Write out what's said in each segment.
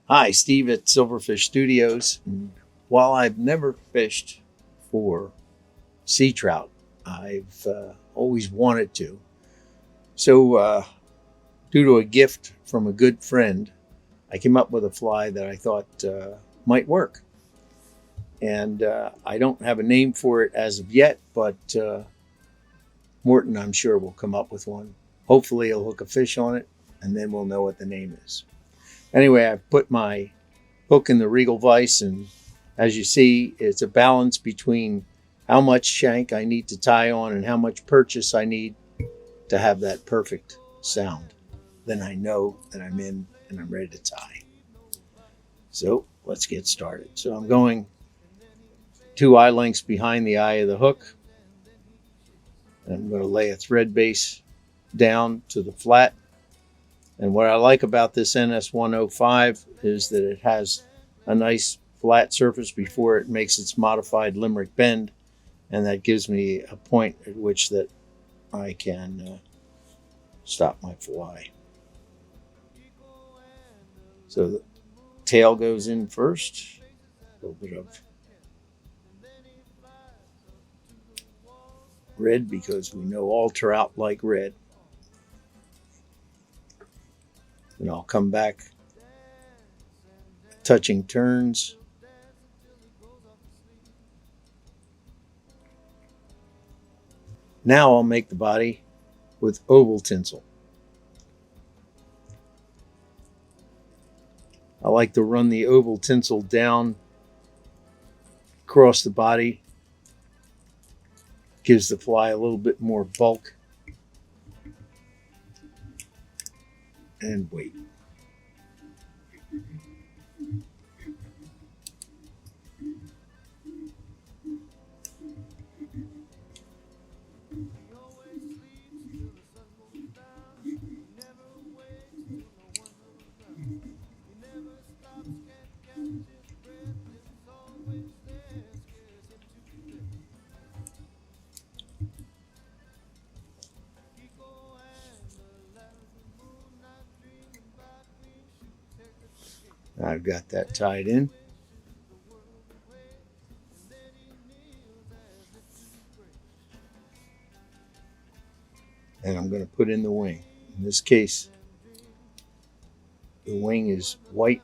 Hi, Steve at Silverfish Studios. While I've never fished for sea trout, I've always wanted to. So, due to a gift from a good friend, I came up with a fly that I thought might work. And I don't have a name for it as of yet, but Morton, I'm sure, will come up with one. Hopefully, he'll hook a fish on it, and then we'll know what the name is. Anyway, I've put my hook in the Regal vise, and as you see, it's a balance between how much shank I need to tie on and how much purchase I need to have that perfect sound. Then I know that I'm in and I'm ready to tie. So let's get started. So I'm going 2 eye lengths behind the eye of the hook. And I'm going to lay a thread base down to the flat. And what I like about this NS105 is that it has a nice flat surface before it makes its modified limerick bend, and that gives me a point at which that I can stop my fly. So the tail goes in first, a little bit of red because we know all trout like red. And I'll come back touching turns. Now I'll make the body with oval tinsel. I like to run the oval tinsel down across the body. Gives the fly a little bit more bulk. And wait. I've got that tied in. And I'm going to put in the wing. In this case, the wing is white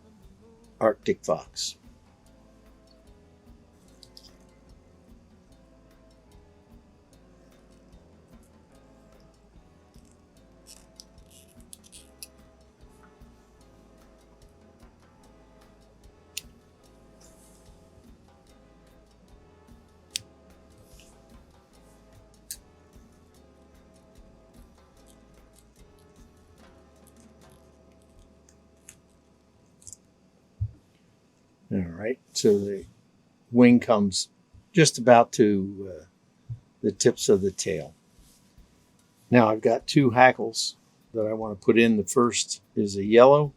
Arctic fox. All right, so the wing comes just about to the tips of the tail. Now I've got 2 hackles that I want to put in. The first is a yellow.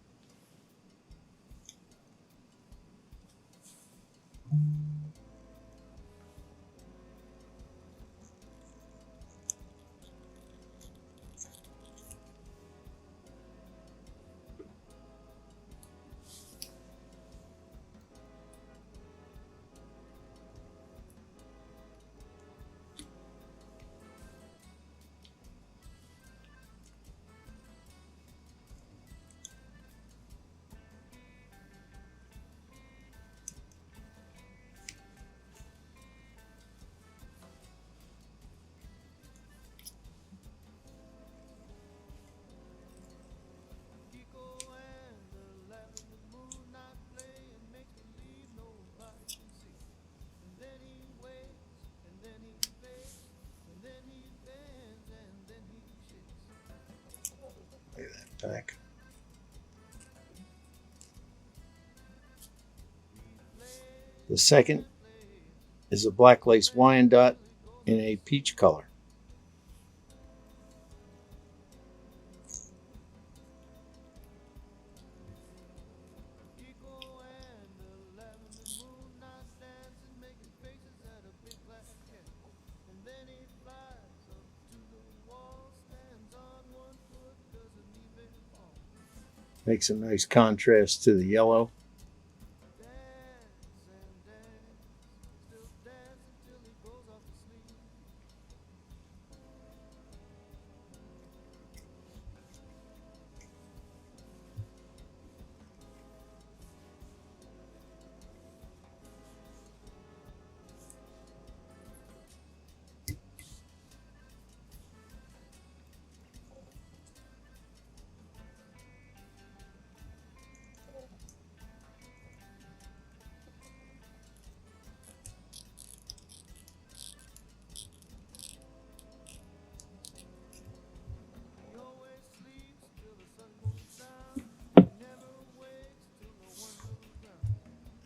Lay that back. The second is a black lace Wyandotte in a peach color. Makes a nice contrast to the yellow.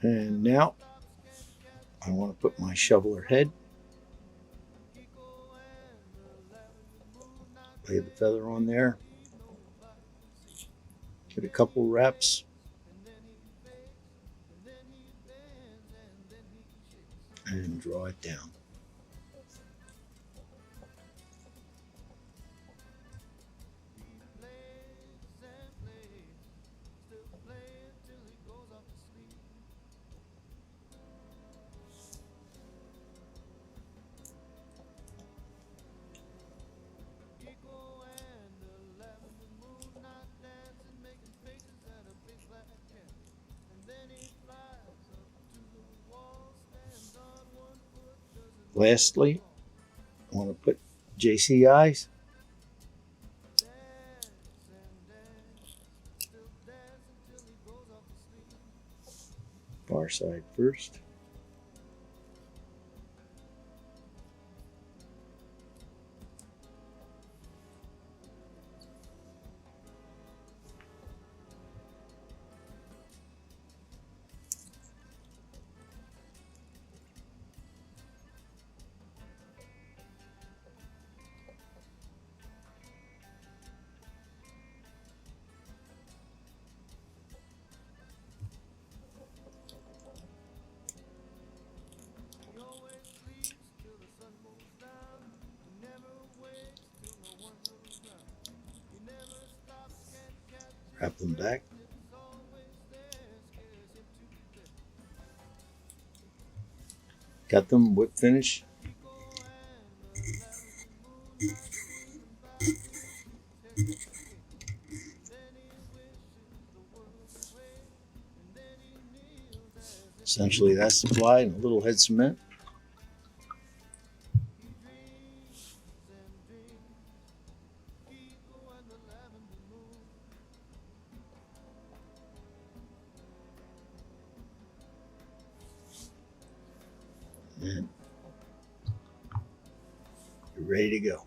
And now I want to put my shoveler head, lay the feather on there, get a couple wraps, and draw it down. Lastly, I want to put JC eyes. Far side first. Wrap them back. Got them whip finish. Essentially, that's the fly and a little head cement. And you're ready to go.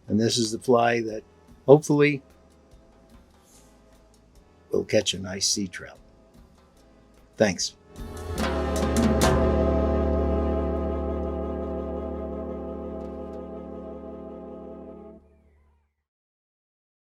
And this is the fly that hopefully will catch a nice sea trout. Thanks.